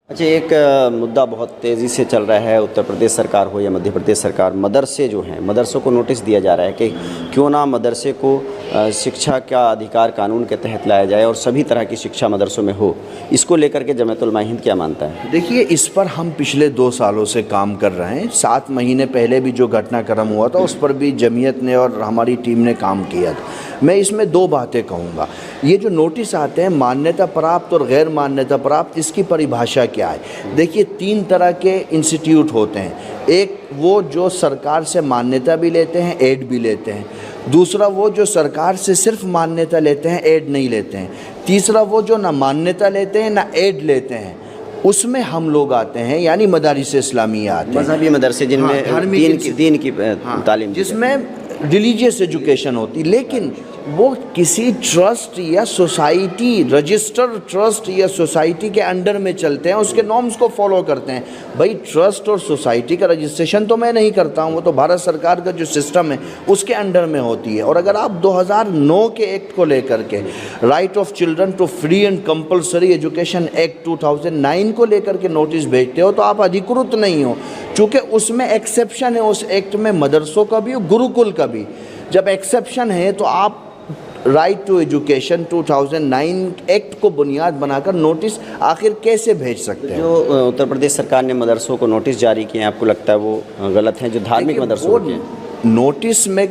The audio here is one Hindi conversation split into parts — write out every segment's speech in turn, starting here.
अच्छा, एक मुद्दा बहुत तेज़ी से चल रहा है। उत्तर प्रदेश सरकार हो या मध्य प्रदेश सरकार, मदरसे जो हैं, मदरसों को नोटिस दिया जा रहा है कि क्यों ना मदरसे को शिक्षा का अधिकार कानून के तहत लाया जाए और सभी तरह की शिक्षा मदरसों में हो। इसको लेकर के जमात उलमा हिंद क्या मानता है? देखिए, इस पर हम पिछले 2 सालों से काम कर रहे हैं। 7 महीने पहले भी जो घटनाक्रम हुआ था उस पर भी जमीयत ने और हमारी टीम ने काम किया था। मैं इसमें 2 बातें कहूँगा। ये जो नोटिस आते हैं मान्यता प्राप्त और गैर मान्यता प्राप्त, इसकी परिभाषा क्या है? देखिए, 3 तरह के इंस्टीट्यूट होते हैं। एक वो जो सरकार से मान्यता भी लेते हैं, एड भी लेते हैं। दूसरा वो जो सरकार से सिर्फ मान्यता लेते हैं, एड नहीं लेते हैं। तीसरा वो जो ना मान्यता लेते हैं ना एड लेते हैं। उसमें हम लोग आते हैं, यानी मदारिस इस्लामिया आते हैं, मजहबी मदरसे जिनमें दीन की तालीम, जिसमें रिलीजियस एजुकेशन होती। लेकिन वो किसी ट्रस्ट या सोसाइटी, रजिस्टर्ड ट्रस्ट या सोसाइटी के अंडर में चलते हैं, उसके नॉर्म्स को फॉलो करते हैं। भाई, ट्रस्ट और सोसाइटी का रजिस्ट्रेशन तो मैं नहीं करता हूँ, वो तो भारत सरकार का जो सिस्टम है उसके अंडर में होती है। और अगर आप 2009 के एक्ट को लेकर के, right of children to free and compulsory education act 2009 को लेकर के नोटिस भेजते हो तो आप अधिकृत नहीं हो, चूँकि उसमें एक्सेप्शन है उस एक्ट में, मदरसों का भी और गुरुकुल का भी। जब एक्सेप्शन है तो आप राइट टू एजुकेशन 2009 एक्ट को बुनियाद बनाकर नोटिस आखिर कैसे भेज सकते हैं? जो उत्तर प्रदेश सरकार ने मदरसों को नोटिस जारी किए हैं, आपको लगता है वो गलत हैं? जो धार्मिक मदरसों के नोटिस में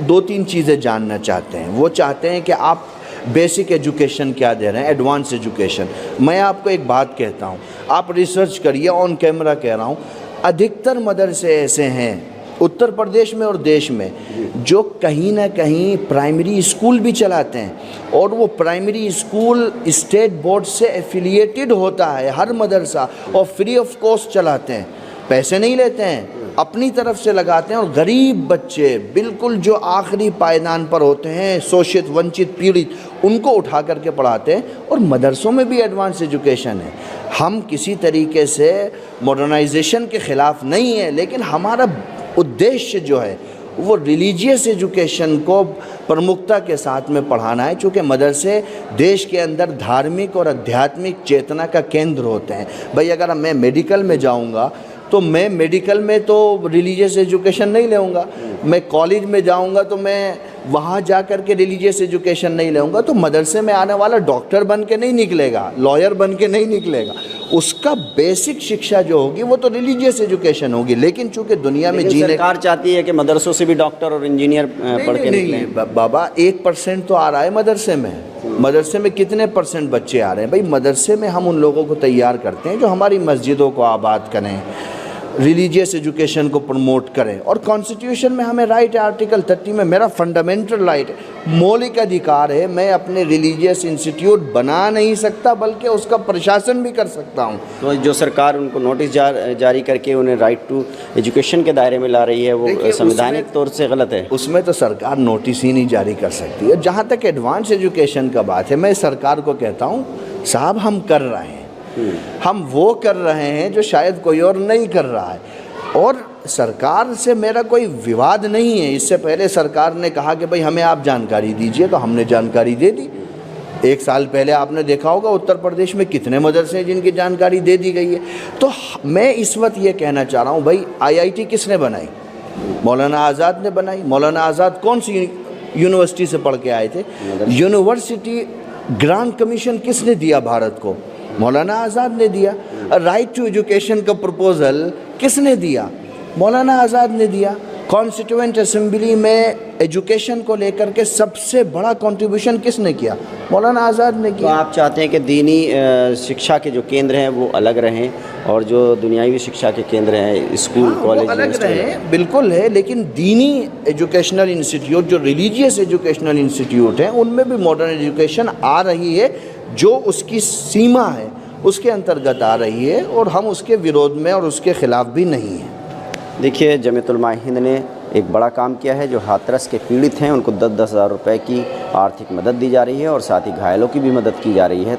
2-3 चीज़ें जानना चाहते हैं। वो चाहते हैं कि आप बेसिक एजुकेशन क्या दे रहे हैं, एडवांस एजुकेशन। मैं आपको एक बात कहता हूँ, आप रिसर्च करिए, ऑन कैमरा कह रहा हूँ, अधिकतर मदरसे ऐसे हैं उत्तर प्रदेश में और देश में जो कहीं ना कहीं प्राइमरी स्कूल भी चलाते हैं, और वो प्राइमरी स्कूल स्टेट बोर्ड से एफिलिएटेड होता है हर मदरसा, और फ्री ऑफ कॉस्ट चलाते हैं, पैसे नहीं लेते हैं, अपनी तरफ से लगाते हैं। और गरीब बच्चे, बिल्कुल जो आखिरी पायदान पर होते हैं, शोषित, वंचित, पीड़ित, उनको उठा करके पढ़ाते हैं। और मदरसों में भी एडवांस एजुकेशन है। हम किसी तरीके से मॉडर्नाइजेशन के ख़िलाफ़ नहीं है, लेकिन हमारा उद्देश्य जो है वो रिलीजियस एजुकेशन को प्रमुखता के साथ में पढ़ाना है, चूँकि मदरसे देश के अंदर धार्मिक और आध्यात्मिक चेतना का केंद्र होते हैं। भाई, अगर मैं मेडिकल में जाऊंगा तो मैं मेडिकल में तो रिलीजियस एजुकेशन नहीं लेऊंगा, मैं कॉलेज में जाऊंगा तो मैं वहाँ जा कर के रिलीजियस एजुकेशन नहीं लेऊंगा। तो मदरसे में आने वाला डॉक्टर बन के नहीं निकलेगा, लॉयर बन के नहीं निकलेगा, उसका बेसिक शिक्षा जो होगी वो तो रिलीजियस एजुकेशन होगी। लेकिन चूँकि दुनिया में जीने, सरकार चाहती है कि मदरसों से भी डॉक्टर और इंजीनियर पढ़ के निकलें। बाबा, 1% तो आ रहा है मदरसे में। मदरसे में कितने % बच्चे आ रहे हैं? भाई, मदरसे में हम उन लोगों को तैयार करते हैं जो हमारी मस्जिदों को आबाद करें, रिलीजियस एजुकेशन को प्रमोट करें। और कॉन्स्टिट्यूशन में हमें राइट है, आर्टिकल 30 में मेरा फंडामेंटल राइट है, मौलिक अधिकार है, मैं अपने रिलीजियस इंस्टीट्यूट बना नहीं सकता बल्कि उसका प्रशासन भी कर सकता हूँ। तो जो सरकार उनको नोटिस जारी करके उन्हें राइट टू एजुकेशन के दायरे में ला रही है, वो संवैधानिक तौर से गलत है। उसमें तो सरकार नोटिस ही नहीं जारी कर सकती है। जहाँ तक एडवांस एजुकेशन का बात है, मैं सरकार को कहता हूँ, साहब, हम कर रहे हैं, हम वो कर रहे हैं जो शायद कोई और नहीं कर रहा है। और सरकार से मेरा कोई विवाद नहीं है। इससे पहले सरकार ने कहा कि भाई हमें आप जानकारी दीजिए, तो हमने जानकारी दे दी। 1 साल पहले आपने देखा होगा उत्तर प्रदेश में कितने मदरसे हैं जिनकी जानकारी दे दी गई है। तो मैं इस वक्त ये कहना चाह रहा हूँ, भाई, IIT किसने बनाई? मौलाना आज़ाद ने बनाई। मौलाना आज़ाद कौन सी यूनिवर्सिटी से पढ़ के आए थे? यूनिवर्सिटी ग्रांट कमीशन किसने दिया भारत को? मौलाना आज़ाद ने दिया। राइट टू एजुकेशन का प्रपोज़ल किसने दिया? मौलाना आज़ाद ने दिया। कॉन्स्टिट्यूएंट असेंबली में एजुकेशन को लेकर के सबसे बड़ा कंट्रीब्यूशन किसने किया? मौलाना आज़ाद ने किया। तो आप चाहते हैं कि दीनी शिक्षा के जो केंद्र हैं वो अलग रहें और जो दुनियावी शिक्षा के केंद्र हैं, स्कूल, कॉलेज, अलग रहें, बिल्कुल है। लेकिन दीनी एजुकेशनल इंस्टीट्यूट, जो रिलीजियस एजुकेशनल इंस्टीट्यूट हैं, उनमें भी मॉडर्न एजुकेशन आ रही है, जो उसकी सीमा है उसके अंतर्गत आ रही है, और हम उसके विरोध में और उसके ख़िलाफ़ भी नहीं हैं। देखिए, जमात उलमा हिंद ने एक बड़ा काम किया है। जो हाथरस के पीड़ित हैं उनको 10-10 हज़ार रुपये की आर्थिक मदद दी जा रही है और साथ ही घायलों की भी मदद की जा रही है।